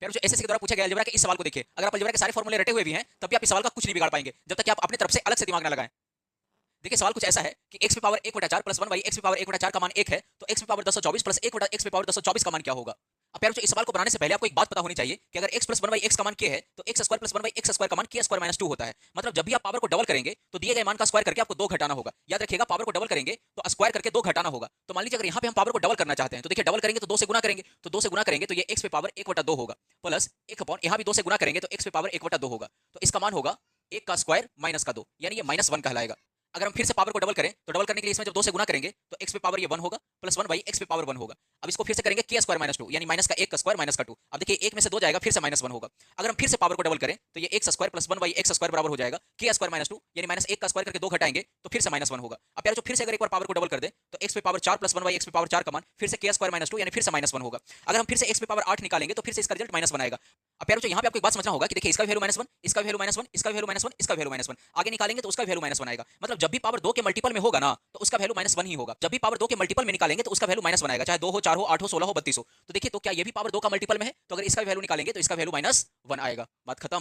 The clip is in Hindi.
फिर जो एसएससी के द्वारा पूछा गया अलजेब्रा के इस सवाल को देखिए, अगर आप अलजेब्रा के सारे फॉर्मूले रटे हुए भी हैं तब भी आप इस सवाल का कुछ नहीं बिगाड़ पाएंगे जब तक कि आप अपनी तरफ से अलग से दिमाग ना लगाएं। देखिए सवाल कुछ ऐसा है कि x पे पावर 1/4 प्लस 1 बाई x पे पावर 1/4 का मान 1 है, तो x पे पावर 1024 प्लस 1/x पे पावर 1024 का मान क्या होगा। अब यार इस सवाल को बनाने से पहले आपको एक बात पता होनी चाहिए कि अगर x प्लस 1 बाई x का मान k है तो x square plus 1 by x square का मान k स्क्वायर माइनस 2 होता है। मतलब जब भी आप पावर को डबल करेंगे तो दिए गए मान का स्क्वायर करके आपको 2 घटाना होगा। याद रखिएगा पावर को डबल करेंगे तो स्क्वायर करके 2 घटाना होगा। तो मान लीजिए अगर यहाँ पे हम पावर को डबल करना चाहते हैं तो देखिए डबल करेंगे तो 2 से गुना करेंगे, तो 2 से गुना करेंगे तो ये x पे पावर 1/2 होगा प्लस 1 अपॉन यहाँ भी 2 से गुना करेंगे तो x पे पावर 1/2 होगा, तो इसका मान होगा 1 का स्क्वायर माइनस का 2 यानी ये -1 कहलाएगा। अगर हम फिर से पावर को डबल करें तो डबल करने के लिए इसमें जब 2 से गुना करेंगे तो x पे पावर ये 1 होगा प्लस 1 बाई x पे पावर 1 होगा। अब इसको फिर से करेंगे k स्क्वायर माइनस 2 यानी माइनस का 1 का स्क्वायर माइनस का 2। अब देखिए 1 में से 2 जाएगा फिर से -1 होगा। अगर हम फिर से पावर को डबल करें तो ये x square plus 1 by x square बराबर हो जाएगा k स्क्वायर माइनस 2 यानी माइनस 1 का स्क्वायर करके 2 घटाएंगे तो फिर से -1 होगा। अब यार जो फिर से अगर एक बार पावर को डबल कर दे तो x पे पावर 4 प्लस 1 बाई x पे पावर 4 का मान फिर से k स्क्वायर माइनस 2 यानी फिर से -1 होगा। अगर हम फिर से x पे पावर 8 निकालेंगे तो फिर से इसका रिजल्ट -1 आएगा। अब यार जो यहाँ पे आपको एक बात समझना होगा कि देखिए इसका वैल्यू -1, इसका वैल्यू -1, इसका वैल्यू -1, इसका वैल्यू -1, आगे निकालेंगे तो उसका वैल्यू -1 आएगा। मतलब जब भी पावर 2 के मल्टीपल में होगा ना तो उसका वैल्यू -1 ही होगा। जब भी पावर 2 के मल्टीपल में निकालेंगे तो उसका वैल्यू -1 आएगा, चाहे 2 हो, 4 हो, 8 हो, 16 हो, 32 हो। तो देखिए तो क्या ये भी पावर 2 का मल्टीपल में है, तो अगर इसका वैल्यू निकालेंगे तो इसका वैल्यू -1 आएगा। बात खत्म।